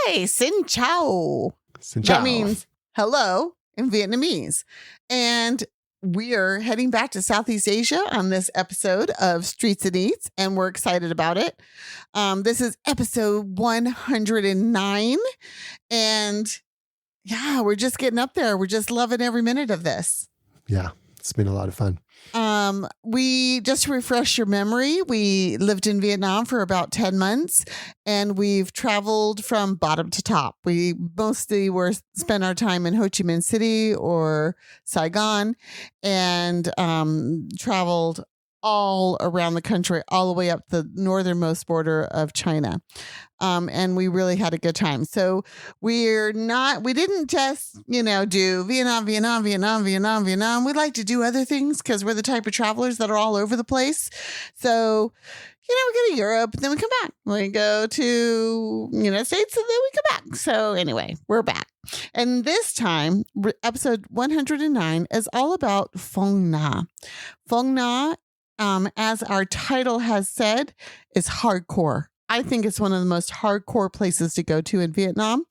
Hi, Xin Chào. Xin chào. That means hello in Vietnamese. And we are heading back to Southeast Asia on this episode of Streets and Eats, and we're excited about it. This is episode 109. And yeah, we're just getting up there. We're just loving every minute of this. Yeah, it's been a lot of fun. We just to refresh your memory, we lived in Vietnam for about 10 months and we've traveled from bottom to top. We mostly spent our time in Ho Chi Minh City or Saigon and traveled all around the country, all the way up the northernmost border of China. And we really had a good time. So we didn't just, do Vietnam. We like to do other things because we're the type of travelers that are all over the place. So, we go to Europe, then we come back. We go to United States, and then we come back. So anyway, we're back. And this time, episode 109 is all about Phong Nha. Phong Nha, as our title has said, is hardcore. I think it's one of the most hardcore places to go to in Vietnam.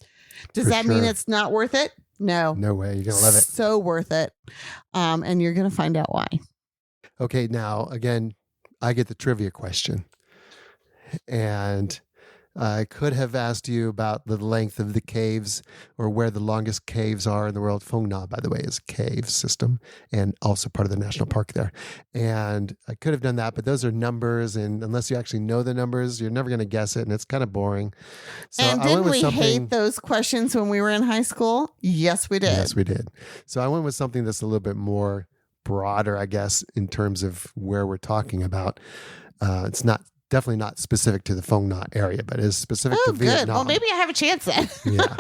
Does that mean it's not worth it? No. No way. You're going to love it. So worth it. And you're going to find out why. Okay. Now, again, I get the trivia question. And I could have asked you about the length of the caves or where the longest caves are in the world. Phong Nha, by the way, is a cave system and also part of the national park there. And I could have done that, but those are numbers. And unless you actually know the numbers, you're never going to guess it. And it's kind of boring. So and didn't we hate those questions when we were in high school? Yes, we did. Yes, we did. So I went with something that's a little bit more broader, I guess, in terms of where we're talking about. It's definitely not specific to the Phong Nha area, but is specific to Vietnam. Good. Well, maybe I have a chance then. Yeah.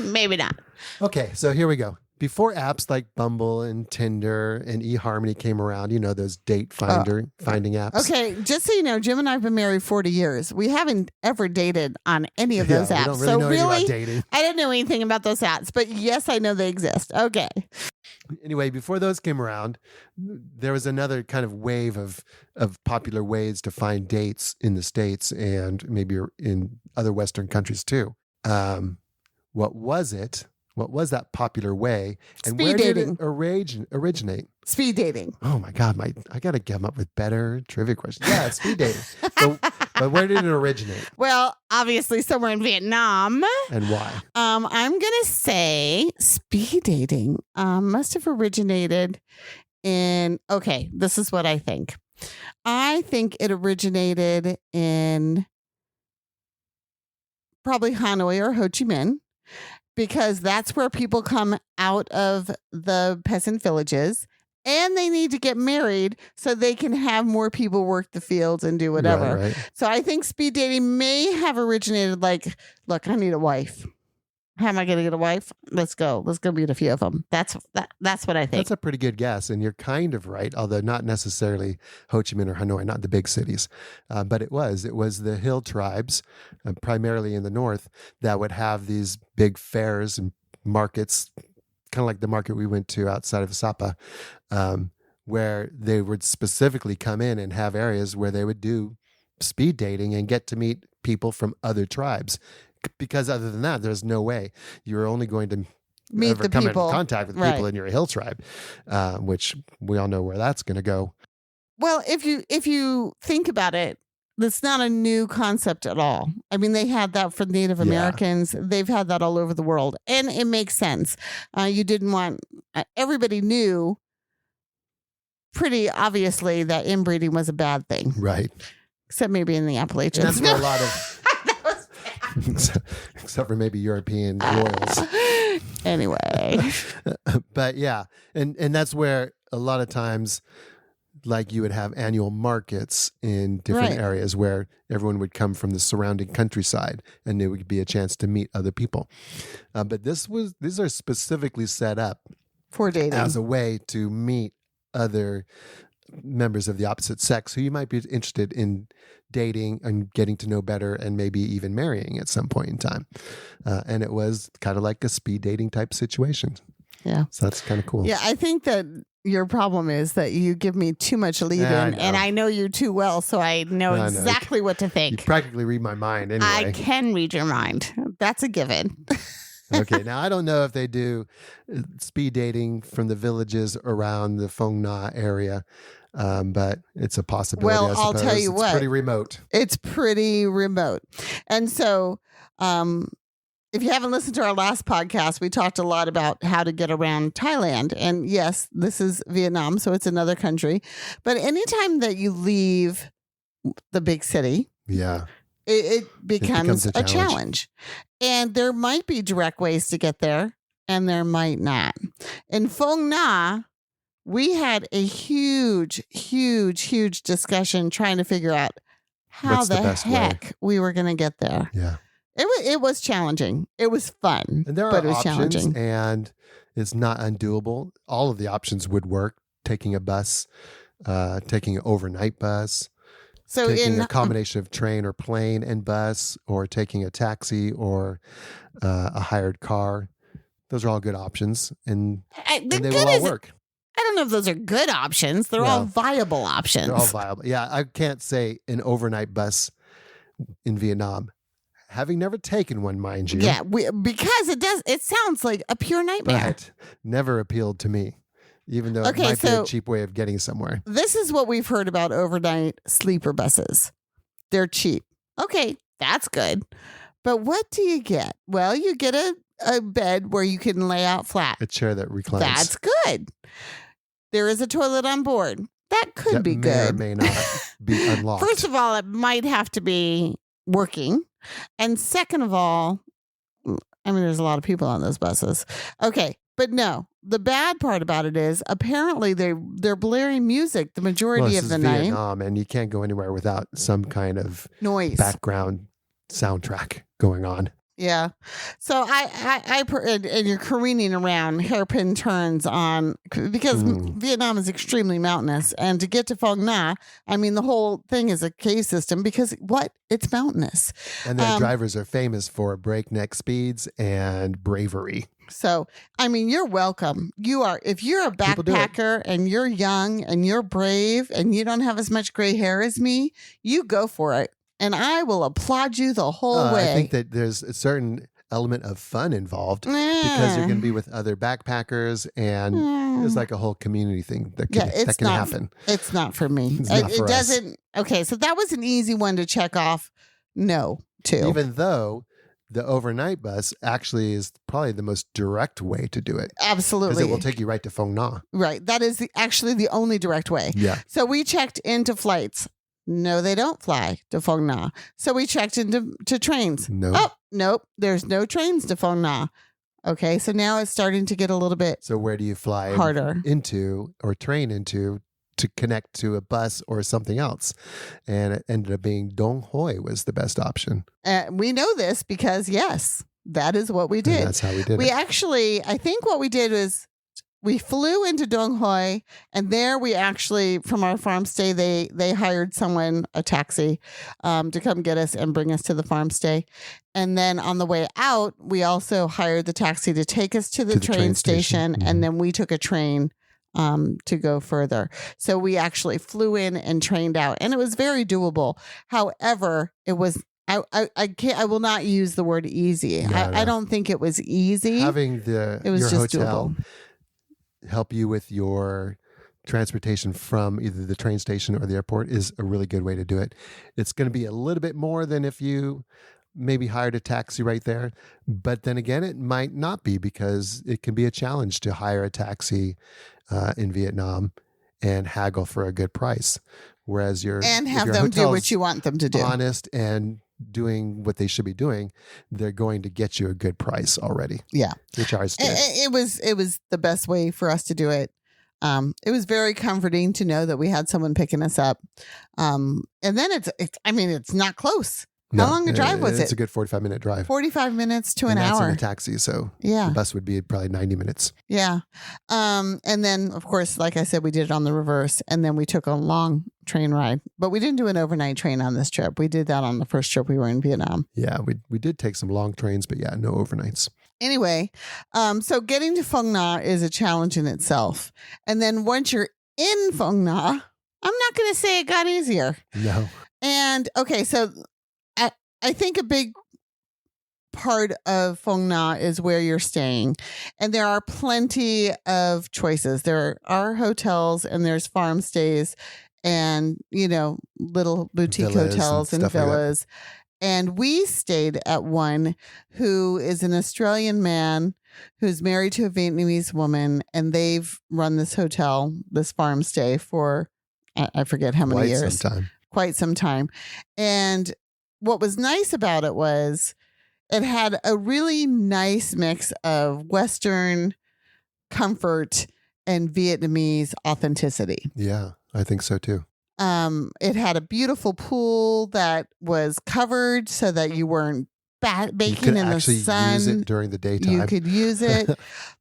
Maybe not. Okay, so here we go. Before apps like Bumble and Tinder and eHarmony came around, those date finding apps. Okay, just so you know, Jim and I have been married 40 years. We haven't ever dated on any of those apps. We don't really know anything about dating. I didn't know anything about those apps, but yes, I know they exist. Okay. Anyway, before those came around, there was another kind of wave of popular ways to find dates in the States and maybe in other Western countries too. What was it? What was that popular way? And Speed where dating. Did it originate? Speed dating. Oh my God, I got to come up with better trivia questions. Yeah, it's speed dating. But where did it originate? Well, obviously somewhere in Vietnam. And why? I'm going to say speed dating must have originated this is what I think. I think it originated in probably Hanoi or Ho Chi Minh, because that's where people come out of the peasant villages and they need to get married so they can have more people work the fields and do whatever. Right. So I think speed dating may have originated like, look, I need a wife. How am I going to get a wife? Let's go meet a few of them. That's what I think. That's a pretty good guess. And you're kind of right, although not necessarily Ho Chi Minh or Hanoi, not the big cities. But it was the hill tribes, primarily in the north, that would have these big fairs and markets, kind of like the market we went to outside of Sapa, where they would specifically come in and have areas where they would do speed dating and get to meet people from other tribes. Because other than that, there's no way you're only going to come into contact with people in your hill tribe, which we all know where that's going to go. Well, if you think about it, that's not a new concept at all. I mean, they had that for Native Americans. They've had that all over the world. And it makes sense. You didn't want, everybody knew pretty obviously that inbreeding was a bad thing. Right. Except maybe in the Appalachians. And that's where a lot of... except for maybe European royals. Anyway. But yeah, and that's where a lot of times, like, you would have annual markets in different areas where everyone would come from the surrounding countryside and there would be a chance to meet other people. But these are specifically set up for dating as a way to meet other members of the opposite sex who you might be interested in dating and getting to know better and maybe even marrying at some point in time. And it was kind of like a speed dating type situation. Yeah. So that's kind of cool. Yeah, I think that your problem is that you give me too much lead in, and I know you too well, so I know exactly what to think. You practically read my mind anyway. I can read your mind. That's a given. Okay, now I don't know if they do speed dating from the villages around the Phong Nha area, but it's a possibility. Well, I I'll suppose. tell you it's what. pretty remote. It's pretty remote. And so, if you haven't listened to our last podcast, we talked a lot about how to get around Thailand. And yes, this is Vietnam, so it's another country. But anytime that you leave the big city, Yeah. It becomes a a challenge. And there might be direct ways to get there, and there might not. In Phong Nha, we had a huge discussion trying to figure out how What's the the best heck we were going to get there. Yeah. It was challenging. It was fun, And there are but it was options, challenging. and it's not undoable. All of the options would work. Taking a bus, taking an overnight bus, So taking a combination of train or plane and bus, or taking a taxi or a hired car. Those are all good options, and they will all work. I don't know if those are good options. They're all viable options. They're all viable. Yeah, I can't say an overnight bus in Vietnam. Having never taken one, mind you. Yeah, because it sounds like a pure nightmare. But never appealed to me, even though it might be a cheap way of getting somewhere. This is what we've heard about overnight sleeper buses. They're cheap. Okay, that's good. But what do you get? Well, you get a bed where you can lay out flat. A chair that reclines. That's good. There is a toilet on board. That could be good. May or may not be unlocked. First of all, it might have to be working. And second of all, I mean, there's a lot of people on those buses. Okay. But no, the bad part about it is apparently they're blaring music the majority of the night. Vietnam, and you can't go anywhere without some kind of noise, background soundtrack going on. Yeah. So and you're careening around hairpin turns on because Vietnam is extremely mountainous. And to get to Phong Nha, I mean, the whole thing is a cave system because it's mountainous. And their drivers are famous for breakneck speeds and bravery. So, I mean, you're welcome. If you're a backpacker and you're young and you're brave and you don't have as much gray hair as me, you go for it. And I will applaud you the whole way. I think that there's a certain element of fun involved because you're going to be with other backpackers, and it's like a whole community thing that can happen. It's not for me. It doesn't. Okay, so that was an easy one to check off. No, to. Even though the overnight bus actually is probably the most direct way to do it. Absolutely. Because it will take you right to Phong Nha. Right. That is actually the only direct way. Yeah. So we checked into flights. No, they don't fly to Phong Nha. So we checked into trains. No. Oh, nope. There's no trains to Phong Nha. Okay, so now it's starting to get a little bit So where do you fly harder into or train into to connect to a bus or something else? And it ended up being Dong Hoi was the best option. We know this because, yes, that is what we did. And that's how we did it. Actually, I think what we did was we flew into Dong Hoi, and there we actually, from our farm stay, they hired someone, a taxi, to come get us and bring us to the farm stay. And then on the way out, we also hired the taxi to take us to the train station, Mm-hmm. and then we took a train to go further. So we actually flew in and trained out, and it was very doable. However, it was I will not use the word easy. No. I don't think it was easy. Having it was your just hotel doable. Help you with your transportation from either the train station or the airport is a really good way to do it. It's going to be a little bit more than if you maybe hired a taxi right there. But then again, it might not be, because it can be a challenge to hire a taxi in Vietnam and haggle for a good price. Whereas have them do what you want them to do. Honest and doing what they should be doing, they're going to get you a good price already. Yeah. Which ours did. It was the best way for us to do it. It was very comforting to know that we had someone picking us up. And then it's not close. How long a drive was it? It's a good 45-minute drive. 45 minutes to an that's hour. In a taxi, so yeah. The bus would be probably 90 minutes. Yeah. And then, of course, like I said, we did it on the reverse, and then we took a long train ride. But we didn't do an overnight train on this trip. We did that on the first trip we were in Vietnam. Yeah, we did take some long trains, but yeah, no overnights. Anyway, so getting to Phong Nha is a challenge in itself. And then once you're in Phong Nha, I'm not going to say it got easier. No. And, okay, so I think a big part of Phong Nha is where you're staying. And there are plenty of choices. There are hotels and there's farm stays and, little boutique Villas and hotels and stuff like that. villas. And we stayed at one who is an Australian man who's married to a Vietnamese woman. And they've run this hotel, this farm stay for, I forget how many years. Quite some time. And what was nice about it was it had a really nice mix of Western comfort and Vietnamese authenticity. Yeah, I think so too. It had a beautiful pool that was covered so that you weren't baking in the sun. Use it during the daytime. You could use it.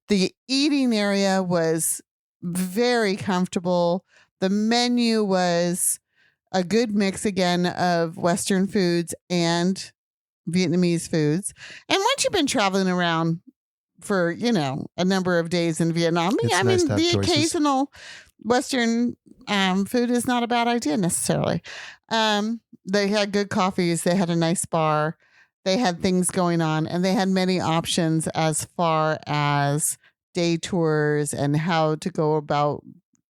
The eating area was very comfortable. The menu was a good mix again of Western foods and Vietnamese foods. And once you've been traveling around for, a number of days in Vietnam, the occasional Western food is not a bad idea necessarily. They had good coffees. They had a nice bar. They had things going on, and they had many options as far as day tours and how to go about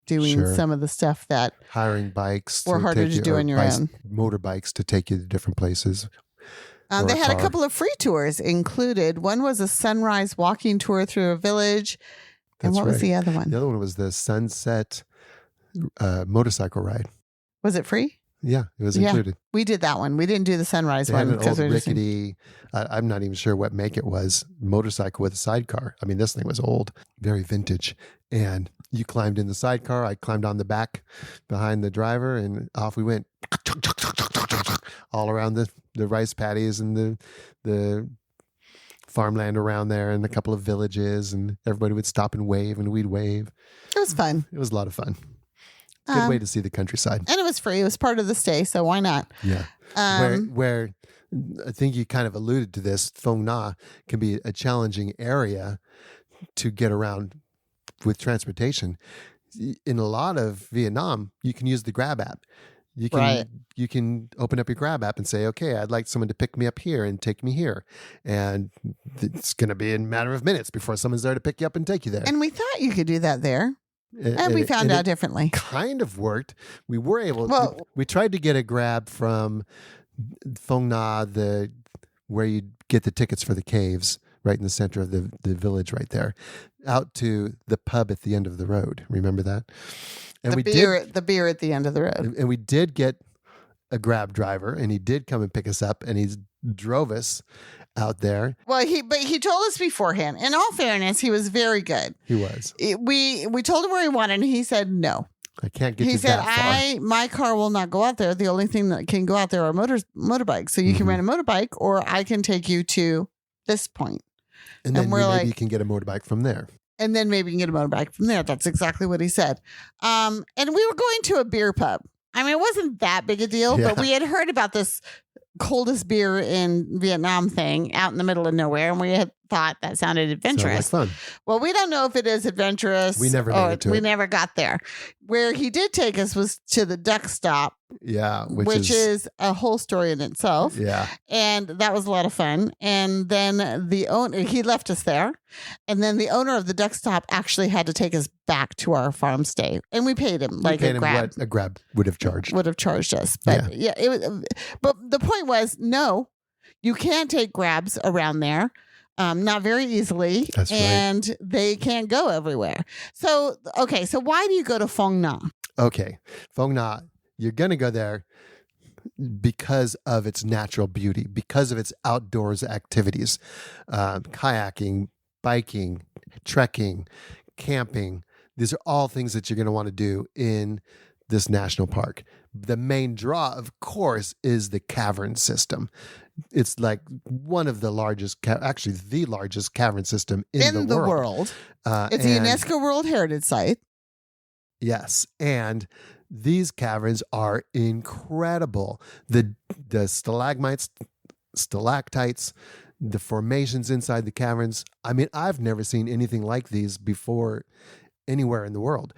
doing some of the stuff that hiring bikes were harder to do on your own. Motorbikes to take you to different places. They had a couple of free tours included. One was a sunrise walking tour through a village. And what was the other one? The other one was the sunset motorcycle ride. Was it free? Yeah, it was included. We did that one. We didn't do the sunrise one. An old rickety, I'm not even sure what make it was, motorcycle with a sidecar. I mean, this thing was old, very vintage. And you climbed in the sidecar. I climbed on the back behind the driver, and off we went all around the rice paddies and the farmland around there and a couple of villages, and everybody would stop and wave, and we'd wave. It was fun. It was a lot of fun. Good way to see the countryside. And it was free. It was part of the stay, so why not? Yeah. Where I think you kind of alluded to this, Phong Nha can be a challenging area to get around with transportation. In a lot of Vietnam, you can use the Grab app. You can open up your Grab app and say, okay, I'd like someone to pick me up here and take me here. And it's going to be a matter of minutes before someone's there to pick you up and take you there. And we thought you could do that there. And we found out differently. Kind of worked. We were able we tried to get a Grab from Phong Nha, where you get the tickets for the caves, right in the center of the village right there, out to the pub at the end of the road. Remember that? And the beer at the end of the road. And we did get a Grab driver, and he did come and pick us up, and he drove us out there. Well, he told us beforehand. In all fairness, he was very good. He was. We told him where he wanted, and he said no. I can't get you that far. He said, my car will not go out there. The only thing that can go out there are motorbikes. So you can rent a motorbike, or I can take you to this point. And then maybe you can get a motorbike from there. And then maybe you can get a motorbike from there. That's exactly what he said. And we were going to a beer pub. I mean, it wasn't that big a deal, but we had heard about this coldest beer in Vietnam thing out in the middle of nowhere, and we had thought that sounded adventurous. Sounds like fun. Well, we don't know if it is adventurous. We never made it to it. We never got there. Where he did take us was to the duck stop. Yeah, which is a whole story in itself. Yeah. And that was a lot of fun. And then he left us there. And then the owner of the duck stop actually had to take us back to our farm stay. And we paid him a Grab. What a Grab would have charged. Would have charged us. But it was. But the point was, no, you can't take Grabs around there. Not very easily. That's right. And they can't go everywhere. So why do you go to Phong Nha? Okay. Phong Nha, you're going to go there because of its natural beauty, because of its outdoors activities, kayaking, biking, trekking, camping. These are all things that you're going to want to do in this national park. The main draw, of course, is the cavern system. It's like one of the largest, actually the largest cavern system in the world. It's a UNESCO World Heritage Site. Yes. And these caverns are incredible. The stalagmites, stalactites, the formations inside the caverns. I mean, I've never seen anything like these before anywhere in the world.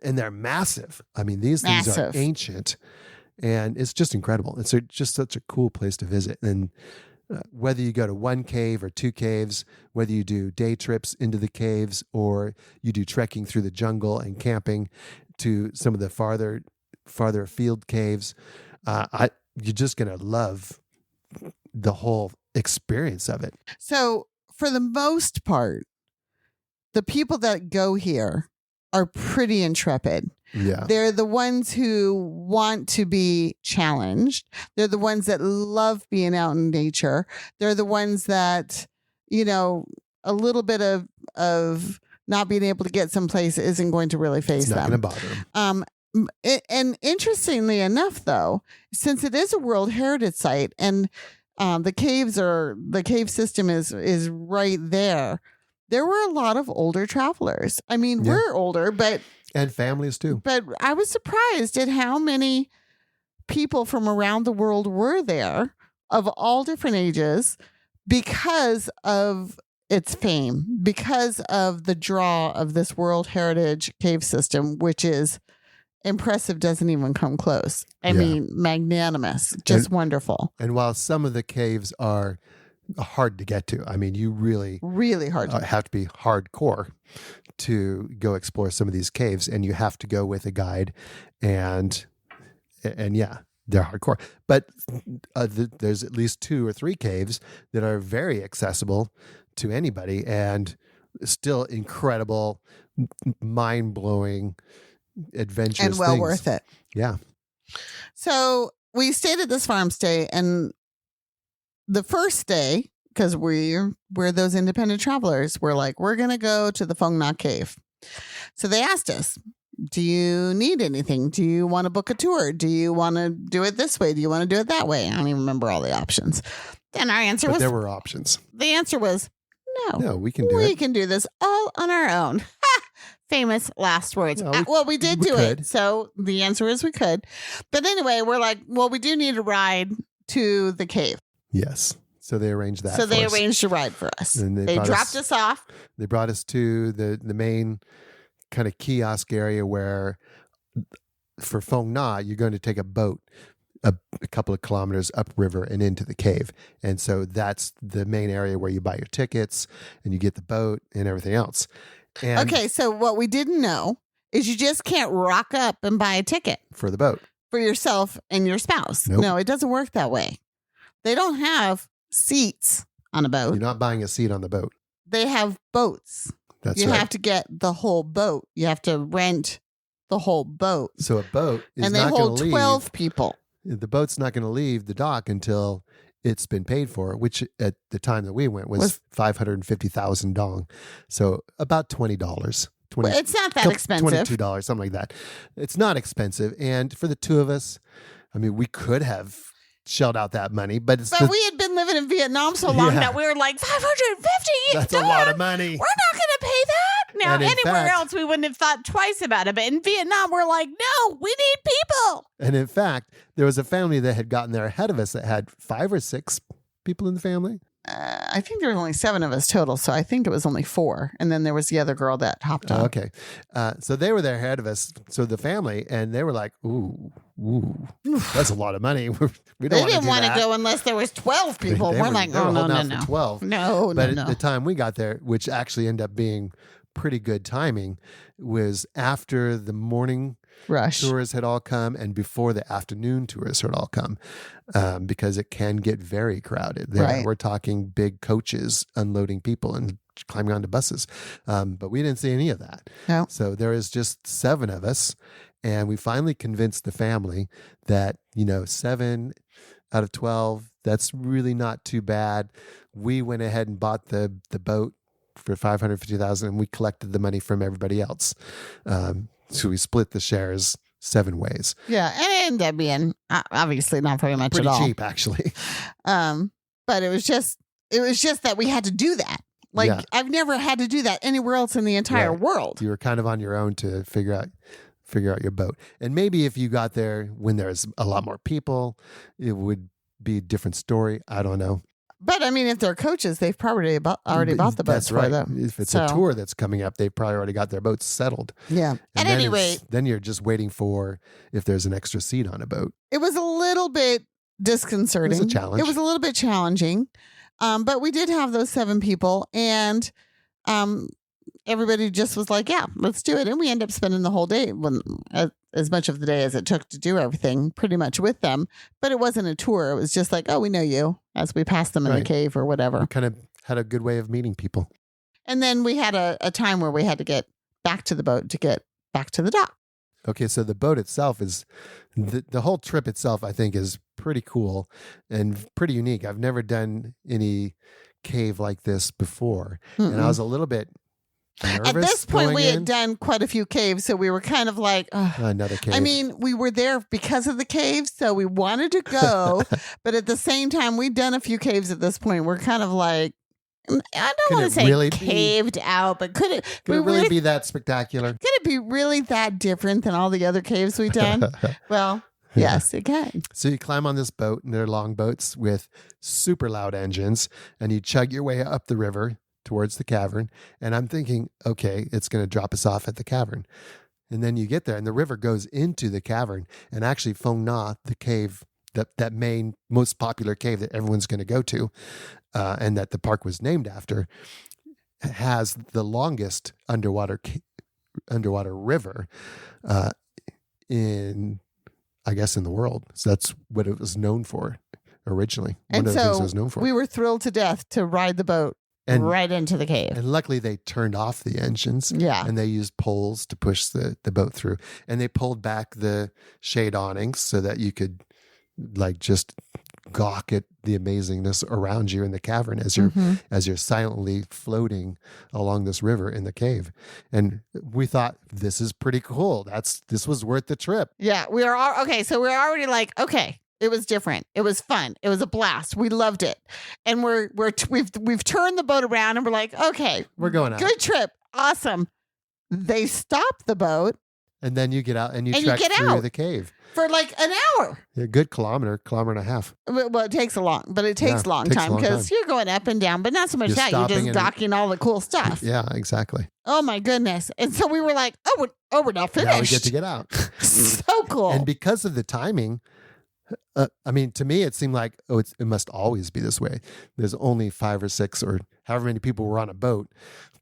And they're massive. I mean, these things are ancient, and it's just incredible. It's just such a cool place to visit. And whether you go to one cave or two caves, whether you do day trips into the caves or you do trekking through the jungle and camping to some of the farther afield caves, you're just going to love the whole experience of it. So for the most part, the people that go here are pretty intrepid. Yeah. They're the ones who want to be challenged. They're the ones that love being out in nature. They're the ones that, a little bit of not being able to get someplace isn't going to really phase them. It's not going to bother them. And interestingly enough, though, since it is a World Heritage Site and the cave system is right there, there were a lot of older travelers. I mean, we're older, and families too. But I was surprised at how many people from around the world were there of all different ages because of its fame, because of the draw of this World Heritage Cave system, which is impressive, doesn't even come close. I mean, magnanimous, just wonderful. And while some of the caves are hard to get to, I mean, you really hard have to be hardcore to go explore some of these caves, and you have to go with a guide, and yeah, they're hardcore. But there's at least 2 or 3 caves that are very accessible to anybody and still incredible, mind-blowing, adventurous and well things. worth it. Yeah. So we stayed at this farm stay, and the first day, because we're those independent travelers, we're like, we're going to go to the Phong Nha cave. So they asked us, do you need anything? Do you want to book a tour? Do you want to do it this way? Do you want to do it that way? I don't even remember all the options. Then our answer was... there were options. The answer was, no. No, we can do it. We can do this all on our own. Famous last words. Well, we did do it. So the answer is we could. But anyway, we're like, well, we do need a ride to the cave. Yes. So they arranged that. So they arranged a ride for us. And they dropped us off. They brought us to the main kind of kiosk area where for Phong Nha, you're going to take a boat a couple of kilometers upriver and into the cave. And so that's the main area where you buy your tickets and you get the boat and everything else. And okay, so what we didn't know is you just can't rock up and buy a ticket for the boat for yourself and your spouse. Nope. No, it doesn't work that way. They don't have seats on a boat. You're not buying a seat on the boat. They have boats. That's you right. have to get the whole boat. You have to rent the whole boat. So a boat is and they not hold going to 12 leave. people. The boat's not going to leave the dock until it's been paid for, which at the time that we went was 550,000 dong. So about $20. Well, it's not that expensive. $22, something like that. It's not expensive. And for the 2 of us, I mean, we could have shelled out that money, but we had been living in Vietnam so long that we were like, 550. That's a lot of money. We're not going to pay that. Now, anywhere else, we wouldn't have thought twice about it. But in Vietnam, we're like, no, we need people. And in fact, there was a family that had gotten there ahead of us that had 5 or 6 people in the family. I think there were only 7 of us total, so I think it was only 4. And then there was the other girl that hopped on. Okay. So they were there ahead of us, so the family, and they were like, ooh, that's a lot of money. We don't they didn't want to go unless there was 12 people. We're like, oh, no. For 12. No. But at the time we got there, which actually ended up being pretty good timing, was after the morning rush tours had all come and before the afternoon tours had all come, because it can get very crowded there. Right. We're talking big coaches unloading people and climbing onto buses, but we didn't see any of that. No. So there is just 7 of us, and we finally convinced the family that 7 out of 12, that's really not too bad. We went ahead and bought the boat for 550,000, and we collected the money from everybody else. So we split the shares 7 ways. Yeah, and it ended up being obviously not very much pretty at all. cheap, actually. But it was just that we had to do that. Like I've never had to do that anywhere else in the entire world. You were kind of on your own to figure out your boat. And maybe if you got there when there's a lot more people, it would be a different story. I don't know. But I mean, if they're coaches, they've probably already bought the boats for them. If it's a tour that's coming up, they've probably already got their boats settled. Yeah. And at any rate, then you're just waiting for if there's an extra seat on a boat. It was a little bit disconcerting. It was a challenge. It was a little bit challenging. But we did have those 7 people, and everybody just was like, yeah, let's do it. And we ended up spending the whole day, as much of the day as it took to do everything, pretty much with them. But it wasn't a tour. It was just like, oh, we know you, as we passed them in the cave or whatever. We kind of had a good way of meeting people. And then we had a time where we had to get back to the boat to get back to the dock. Okay, so the boat itself is, the whole trip itself, I think, is pretty cool and pretty unique. I've never done any cave like this before. Mm-mm. And I was a little bit nervous. At this point, we had done quite a few caves, so we were kind of like, another cave. I mean, we were there because of the cave, so we wanted to go. But at the same time, we'd done a few caves at this point. We're kind of like, I don't want to say really caved out, but could it really be that spectacular? Could it be really that different than all the other caves we've done? Well, yes, it can. So you climb on this boat, and they're long boats with super loud engines, and you chug your way up the river towards the cavern. And I'm thinking, okay, it's going to drop us off at the cavern. And then you get there, and the river goes into the cavern. And actually, Phong Nha, the cave, that main, most popular cave that everyone's going to go to, and that the park was named after, has the longest underwater river in the world. So that's what it was known for originally. And one of the things it was known for. We were thrilled to death to ride the boat right into the cave. And luckily they turned off the engines. Yeah. And they used poles to push the boat through. And they pulled back the shade awnings so that you could just gawk at the amazingness around you in the cavern as you're silently floating along this river in the cave. And we thought, this is pretty cool. This was worth the trip. Yeah, we are okay. So we're already like, okay, it was different. It was fun. It was a blast. We loved it. And we've turned the boat around, and we're like, okay, we're going out. Good trip, awesome. They stop the boat. And then you get out and you trek through the cave. For like an hour. A good kilometer and a half. Well, it takes a long time because you're going up and down, but not so much that. You're just docking all the cool stuff. Yeah, exactly. Oh my goodness. And so we were like, we're not finished. Now we get to get out. So cool. And because of the timing, to me, it seemed like, it must always be this way. There's only 5 or 6 or however many people were on a boat,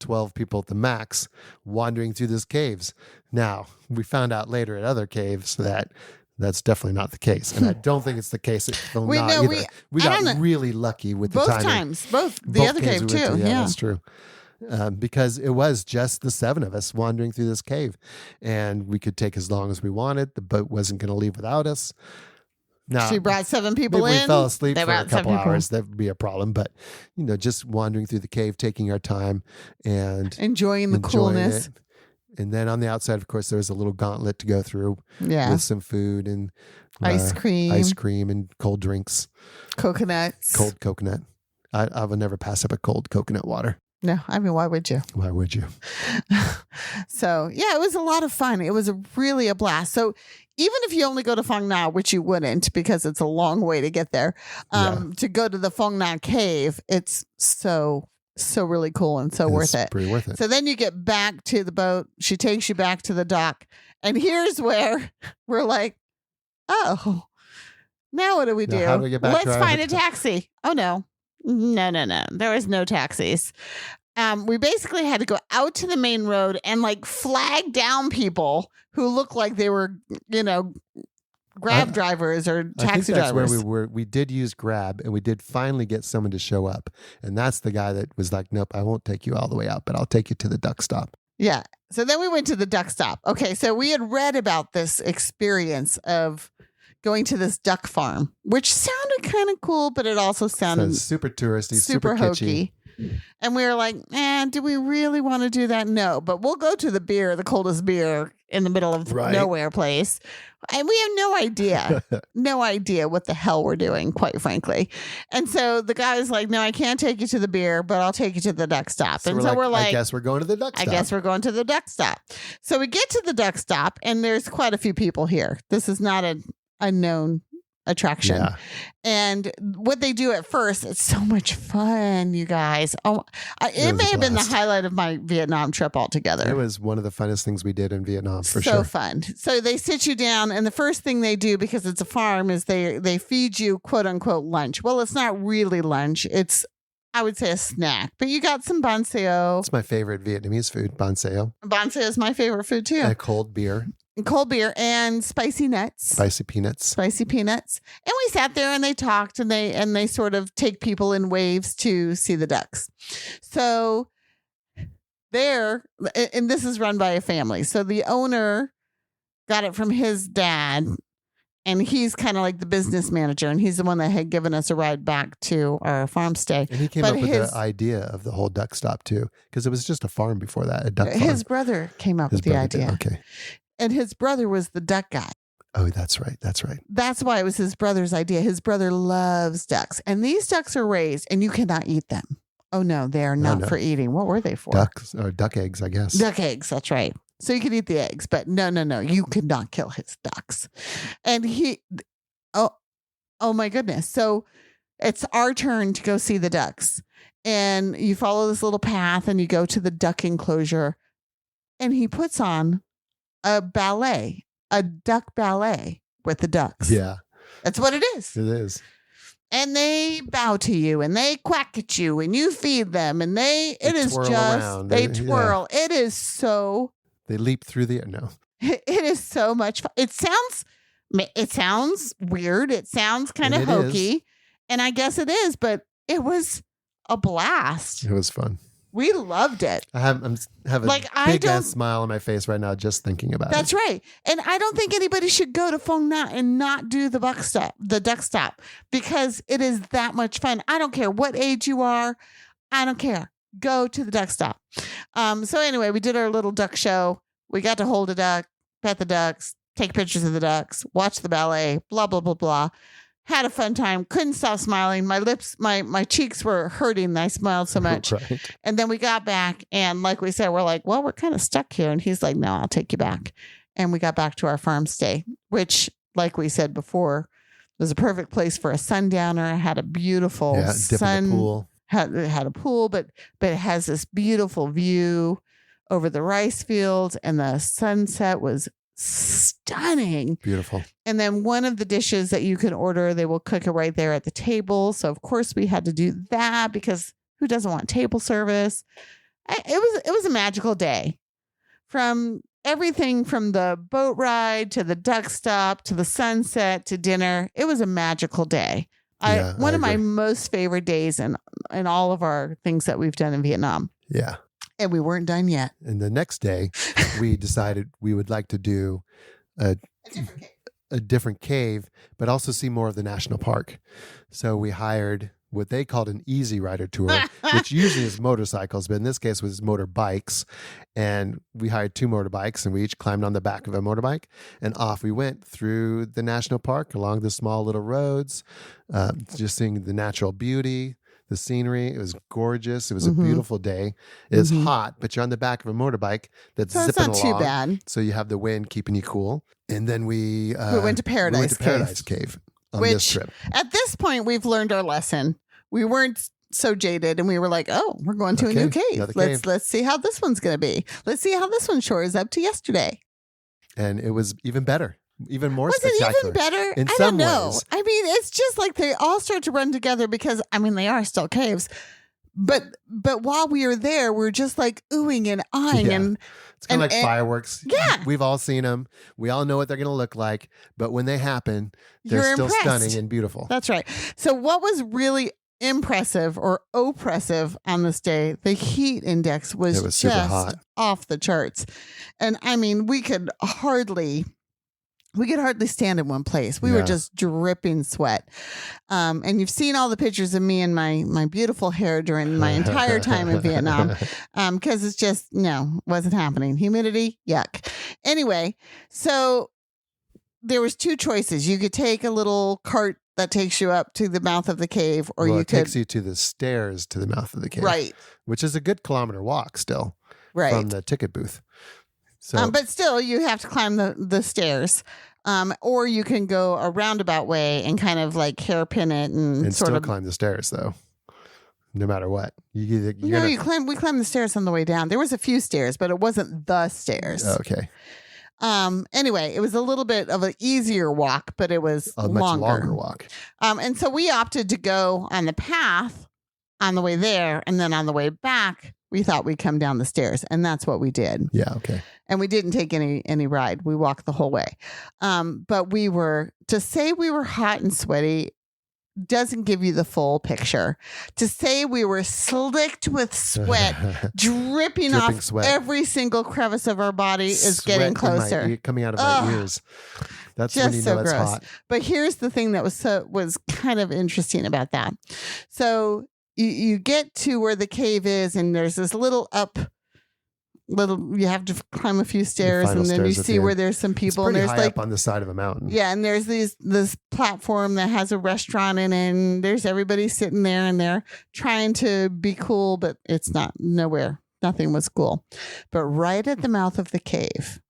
12 people at the max, wandering through these caves. Now, we found out later at other caves that that's definitely not the case. And I don't think it's the case at Phong Nha either. We got really lucky with the timing. Both the other cave too. Yeah, that's true. Because it was just the 7 of us wandering through this cave. And we could take as long as we wanted. The boat wasn't going to leave without us. Now, she brought 7 people maybe in. We fell asleep for a couple hours. That would be a problem. But, just wandering through the cave, taking our time and enjoying the coolness. It. And then on the outside, of course, there was a little gauntlet to go through with some food and ice cream and cold drinks. Coconuts. Cold coconut. I would never pass up a cold coconut water. No, why would you? Why would you? So, yeah, it was a lot of fun. It was really a blast. So even if you only go to Phong Nha, which you wouldn't because it's a long way to get there, to go to the Phong Nha cave, it's so really cool and so worth it. Pretty worth it. So then you get back to the boat. She takes you back to the dock. And here's where we're like, oh, now what do we do? How do we get back Let's find a taxi. Oh, no. There was no taxis. We basically had to go out to the main road and flag down people who looked like they were, Grab drivers or taxi drivers. I think that's where we were. We did use Grab, and we did finally get someone to show up. And that's the guy that was like, nope, I won't take you all the way out, but I'll take you to the duck stop. Yeah. So then we went to the duck stop. Okay. So we had read about this experience of going to this duck farm, which sounded kind of cool, but it also sounded super touristy, super hokey. And we were like, do we really want to do that? No, but we'll go to the coldest beer in the middle of nowhere place. And we have no idea what the hell we're doing, quite frankly. And so the guy was like, no, I can't take you to the beer, but I'll take you to the duck stop. So we're like, I guess we're going to the duck stop. I guess we're going to the duck stop. So we get to the duck stop, and there's quite a few people here. This is not a known attraction. Yeah. And what they do at first, it's so much fun, you guys. It was may a have been the blast. highlight of my Vietnam trip altogether. It was one of the funnest things we did in Vietnam for so sure. fun. So they sit you down, and the first thing they do, because it's a farm, is they feed you quote unquote lunch. Well, it's not really lunch. It's, I would say, a snack. But you got some bánh xèo. It's my favorite Vietnamese food, bánh xèo. Bánh xèo is my favorite food too. And a cold beer, Cold beer and spicy nuts. spicy peanuts. Spicy peanuts. And we sat there and they talked, and they sort of take people in waves to see the ducks. So there, and this is run by a family. So the owner got it from his dad, and he's kind of like the business manager, and he's the one that had given us a ride back to our farm stay. And he came up with the idea of the whole duck stop too, because it was just a farm before that, a duck farm. His brother came up with the idea. Okay. And his brother was the duck guy. Oh, that's right. That's right. That's why it was his brother's idea. His brother loves ducks, and these ducks are raised, and you cannot eat them. Oh no, they are not for eating. What were they for? Ducks or duck eggs, I guess. Duck eggs. That's right. So you could eat the eggs, but no, you could not kill his ducks. And oh my goodness. So it's our turn to go see the ducks, and you follow this little path, and you go to the duck enclosure, and he puts on a duck ballet with the ducks. Yeah. That's what it is. It is. And they bow to you, and they quack at you, and you feed them, and they twirl around. They twirl. Yeah. It is so. They leap through the air. No. It is so much fun. It sounds weird. It sounds kind of hokey. And I guess it is, but it was a blast. It was fun. We loved it. I have a big ass smile on my face right now just thinking about it. That's right. And I don't think anybody should go to Phong Nha and not do the duck stop, because it is that much fun. I don't care what age you are. I don't care. Go to the duck stop. So anyway, we did our little duck show. We got to hold a duck, pet the ducks, take pictures of the ducks, watch the ballet, blah, blah, blah, blah. Had a fun time. Couldn't stop smiling. My lips, my cheeks were hurting. I smiled so much. Right. And then we got back, and like we said, we're like, well, we're kind of stuck here. And he's like, no, I'll take you back. And we got back to our farm stay, which, like we said before, was a perfect place for a sundowner. It had a beautiful dip in the pool. It had a pool, but it has this beautiful view over the rice fields, and the sunset was stunning. Beautiful. And then one of the dishes that you can order, they will cook it right there at the table. So of course we had to do that, because who doesn't want table service? It was a magical day. From everything from the boat ride to the duck stop to the sunset to dinner, it was a magical day. One of my most favorite days in all of our things that we've done in Vietnam. Yeah. And we weren't done yet. And the next day, we decided we would like to do a different cave, but also see more of the national park. So we hired what they called an easy rider tour, which usually is motorcycles, but in this case was motorbikes. And we hired 2 motorbikes, and we each climbed on the back of a motorbike, and off we went through the national park along the small little roads, just seeing the natural beauty, the scenery. It was gorgeous. It was a beautiful day. It is hot, but you're on the back of a motorbike that's zipping along. It's not too bad. So you have the wind keeping you cool. And then we went to Paradise Cave on this trip. At this point, we've learned our lesson. We weren't so jaded, and we were like, "Oh, we're going to a new cave. Let's see how this one's going to be. Let's see how this one shores up to yesterday." And it was even better. Even more was spectacular. Was it even better? In I some don't know. ways. I mean, it's just like they all start to run together, because, I mean, they are still caves. But while we were there, we're just like oohing and ahhing. Yeah. And it's kind of like fireworks. Yeah. We've all seen them. We all know what they're going to look like. But when they happen, they're still stunning and beautiful. That's right. So what was really impressive or oppressive on this day, the heat index was super just hot. Off the charts. And I mean, we could hardly stand in one place. We were just dripping sweat. And you've seen all the pictures of me and my beautiful hair during my entire time in Vietnam. Because it's just, wasn't happening. Humidity, yuck. Anyway, so there was 2 choices. You could take a little cart that takes you up to the mouth of the cave, or it takes you to the stairs to the mouth of the cave. Right. Which is a good kilometer walk still. Right. From the ticket booth. So, but still, you have to climb the stairs. Or you can go a roundabout way and kind of like hairpin it and sort still of climb the stairs though. No matter what, we climbed the stairs on the way down. There was a few stairs, but it wasn't the stairs. Okay. Anyway, it was a little bit of an easier walk, but it was a much longer walk. And so we opted to go on the path on the way there, and then on the way back, we thought we'd come down the stairs, and that's what we did. Yeah. Okay. And we didn't take any ride. We walked the whole way. But to say we were hot and sweaty doesn't give you the full picture. To say we were slicked with sweat, dripping off sweat. Every single crevice of our body is Sweat getting closer. coming out of my ears. That's just when you know it's gross. hot. But here's the thing that was kind of interesting about that. So you get to where the cave is, and there's this you have to climb a few stairs, and then you see where there's some people, and there's high up on the side of a mountain. Yeah, and there's this platform that has a restaurant in it, and there's everybody sitting there, and they're trying to be cool, but it's nowhere. Nothing was cool. But right at the mouth of the cave,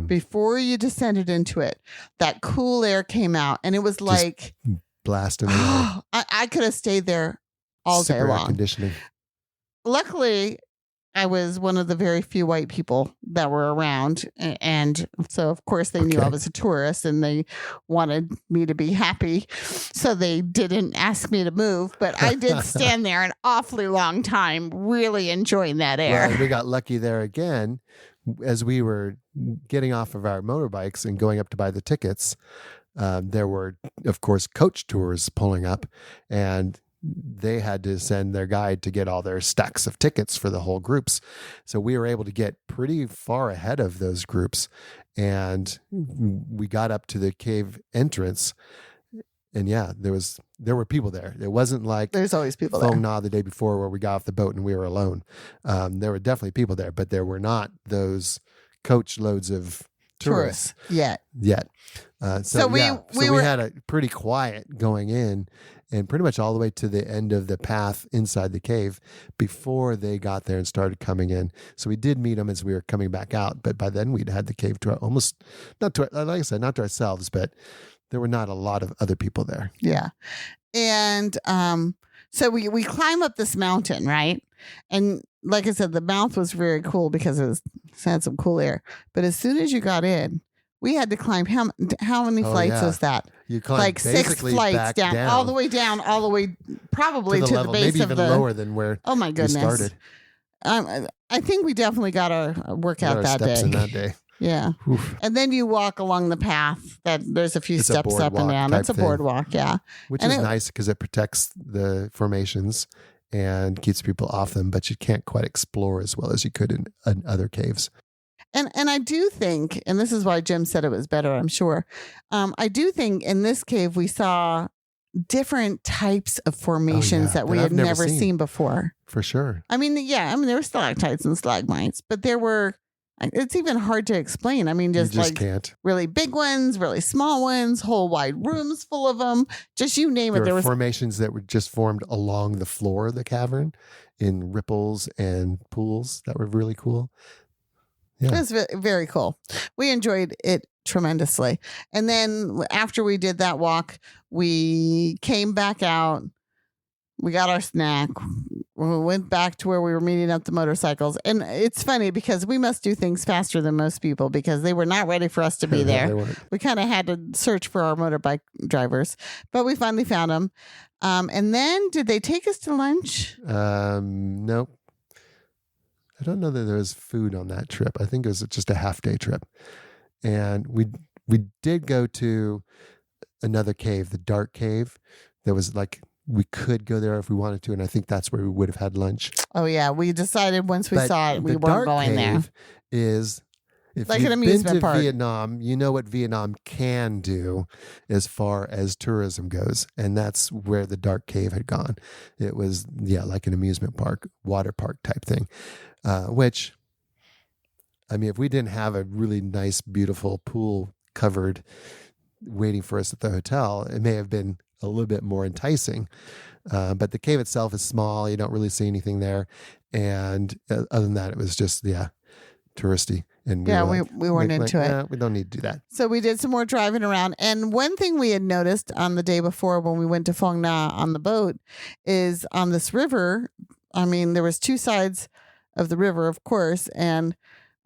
before you descended into it, that cool air came out, and it was like blasting away. I could have stayed there all day long. Air conditioning. Luckily, I was one of the very few white people that were around. And so, of course, they knew I was a tourist, and they wanted me to be happy. So they didn't ask me to move. But I did stand there an awfully long time, really enjoying that air. Well, we got lucky there again. As we were getting off of our motorbikes and going up to buy the tickets, there were, of course, coach tours pulling up, and they had to send their guide to get all their stacks of tickets for the whole groups. So we were able to get pretty far ahead of those groups, and we got up to the cave entrance, and there were people there. It wasn't like there's always people Phong Nha the day before where we got off the boat and we were alone. There were definitely people there, but there were not those coach loads of tourists yet. So we had a pretty quiet going in, and pretty much all the way to the end of the path inside the cave before they got there and started coming in. So we did meet them as we were coming back out, but by then we'd had the cave to not to ourselves, but there were not a lot of other people there. Yeah. And so we climb up this mountain, right? And like I said, the mouth was very cool because it had some cool air. But as soon as you got in, we had to climb. How many flights was that? You climbed like 6 flights down, all the way probably to the level, base maybe of even lower than where oh my goodness. we started. I think we definitely got our workout that steps day. in that day. Yeah. Oof. And then you walk along the path that there's a few steps up and down. It's a boardwalk, yeah. Which is nice because it protects the formations and keeps people off them, but you can't quite explore as well as you could in other caves. And I do think, and this is why Jim said it was better, I'm sure. I do think in this cave we saw different types of formations that we had never seen before. For sure. I mean, there were stalactites and stalagmites, but there were, it's even hard to explain. I mean, just like can't. Really big ones, really small ones, whole wide rooms full of them. Just you name it. There were formations that were just formed along the floor of the cavern in ripples and pools that were really cool. Yeah. It was very cool. We enjoyed it tremendously. And then after we did that walk, we came back out. We got our snack. We went back to where we were meeting up the motorcycles. And it's funny because we must do things faster than most people because they were not ready for us to be there. We kind of had to search for our motorbike drivers, but we finally found them. And then did they take us to lunch? Nope. I don't know that there was food on that trip. I think it was just a half-day trip. And we did go to another cave, the dark cave. That was like, we could go there if we wanted to, and I think that's where we would have had lunch. Oh, yeah. We decided once we saw it, we weren't going there. Is if like you've an amusement been to park. Vietnam, you know what Vietnam can do as far as tourism goes, and that's where the dark cave had gone. It was, like an amusement park, water park type thing, which, I mean, if we didn't have a really nice, beautiful pool covered waiting for us at the hotel, it may have been a little bit more enticing. But the cave itself is small. You don't really see anything there. And other than that, it was just, touristy. And Yeah, were we weren't into it. We don't need to do that. So we did some more driving around. And one thing we had noticed on the day before when we went to Phong Nha on the boat is on this river. I mean, there was two sides of the river, of course, and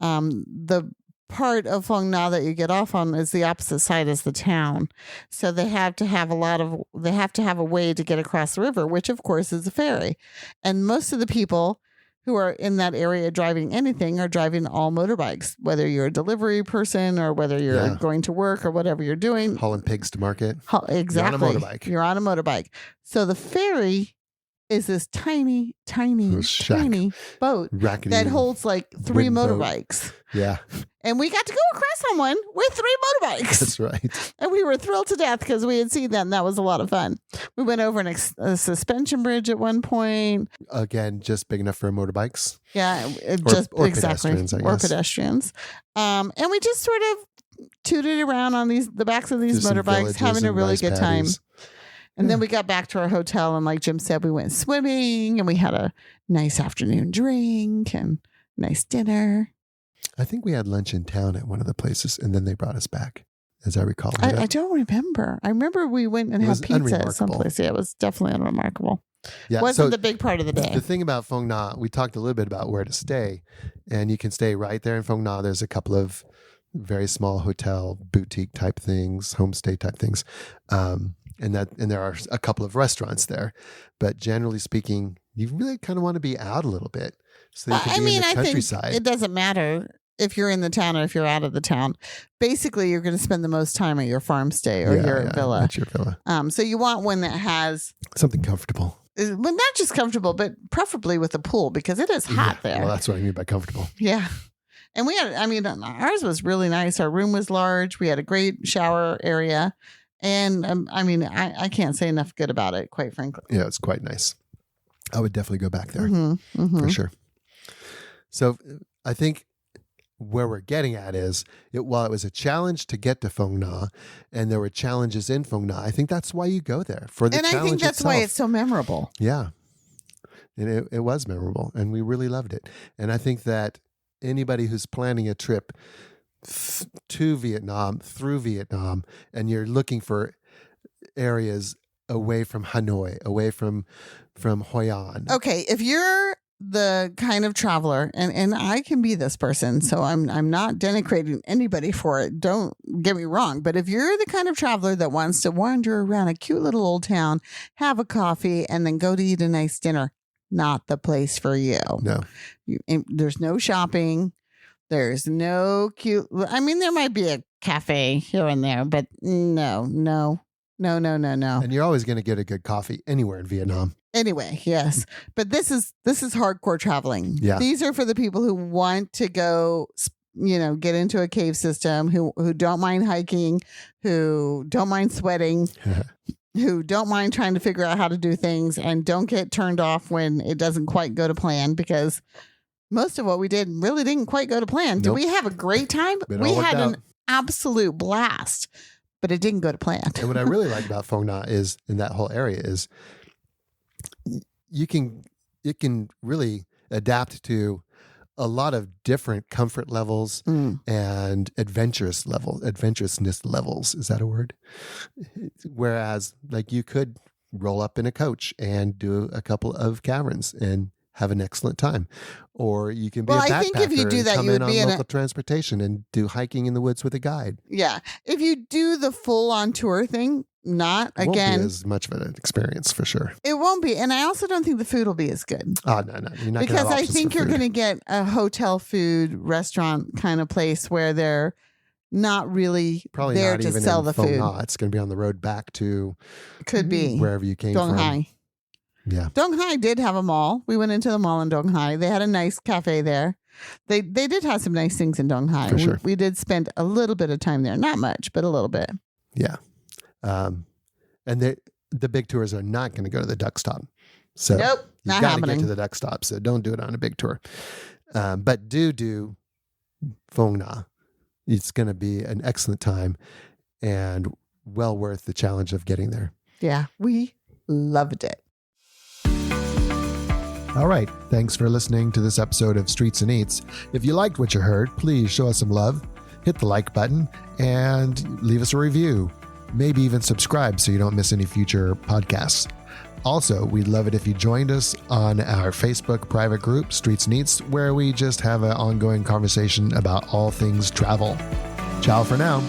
the part of Phong Nha that you get off on is the opposite side as the town. So they have to have a way to get across the river, which of course is a ferry. And most of the people who are in that area driving anything are driving all motorbikes, whether you're a delivery person or whether you're going to work or whatever you're doing. Hauling pigs to market. Exactly. You're on a motorbike. You're on a motorbike. So the ferry is this tiny boat Rackety that holds like 3 motorbikes. Boat. Yeah. And we got to go across on one with 3 motorbikes. That's right. And we were thrilled to death because we had seen that, and that was a lot of fun. We went over a suspension bridge at one point. Again, just big enough for motorbikes. Yeah, or exactly. Pedestrians, I guess. Or pedestrians. And we just sort of tooted around on the backs of these motorbikes, having a really good time. And then we got back to our hotel, and like Jim said, we went swimming, and we had a nice afternoon drink and nice dinner. I think we had lunch in town at one of the places, and then they brought us back, as I recall. I don't remember. I remember we went and had pizza at someplace. Yeah, it was definitely unremarkable. Yeah, wasn't the big part of the day. The thing about Phong Nha, we talked a little bit about where to stay, and you can stay right there in Phong Nha. There's a couple of very small hotel, boutique type things, homestay type things. And there are a couple of restaurants there, but generally speaking, you really kind of want to be out a little bit, so you can be in the countryside. I think it doesn't matter if you're in the town or if you're out of the town. Basically, you're going to spend the most time at your farm stay or your villa. At your villa. So you want one that has something comfortable. Well, not just comfortable, but preferably with a pool because it is hot there. Well, that's what I mean by comfortable. Yeah. And ours was really nice. Our room was large. We had a great shower area. And I can't say enough good about it, quite frankly. Yeah, it's quite nice. I would definitely go back there for sure. So I think where we're getting at is, while it was a challenge to get to Phong Nha, and there were challenges in Phong Nha, I think that's why you go there, for the challenge itself. And I think that's why it's so memorable. Yeah. And it was memorable, and we really loved it. And I think that anybody who's planning a trip to Vietnam, through Vietnam, and you're looking for areas away from Hanoi, away from Hoi An. Okay, if you're the kind of traveler, and I can be this person, so I'm not denigrating anybody for it. Don't get me wrong, but if you're the kind of traveler that wants to wander around a cute little old town, have a coffee, and then go to eat a nice dinner, not the place for you. No, there's no shopping. There's no cute. I mean, there might be a cafe here and there, but no. And you're always going to get a good coffee anywhere in Vietnam. Anyway, yes, but this is hardcore traveling. Yeah, these are for the people who want to go, get into a cave system, who don't mind hiking, who don't mind sweating, who don't mind trying to figure out how to do things, and don't get turned off when it doesn't quite go to plan, because most of what we did really didn't quite go to plan. Did we have a great time? We had an absolute blast, but it didn't go to plan. And what I really like about Phong Nha is, in that whole area, is it can really adapt to a lot of different comfort levels and adventurousness levels. Is that a word? Whereas, like, you could roll up in a coach and do a couple of caverns and have an excellent time, or you can be a backpacker. I think if you do that, you would be in local transportation and do hiking in the woods with a guide. Yeah, if you do the full on tour thing, won't be as much of an experience for sure. It won't be, and I also don't think the food will be as good. Oh no, you're not, because I think you're going to get a hotel food restaurant kind of place where they're not really probably there not to even sell in the Phong food. Nha. It's going to be on the road back to wherever you came Dong from. Hai. Yeah, Dong Hai did have a mall. We went into the mall in Dong Hai. They had a nice cafe there. They did have some nice things in Dong Hai. For sure. We did spend a little bit of time there, not much, but a little bit. Yeah, and the big tours are not going to go to the duck stop. So nope, not you happening. got to get to the duck stop. So don't do it on a big tour. But do Phong Nha. It's going to be an excellent time and well worth the challenge of getting there. Yeah, we loved it. All right. Thanks for listening to this episode of Streets and Eats. If you liked what you heard, please show us some love, hit the like button, and leave us a review. Maybe even subscribe so you don't miss any future podcasts. Also, we'd love it if you joined us on our Facebook private group, Streets and Eats, where we just have an ongoing conversation about all things travel. Ciao for now.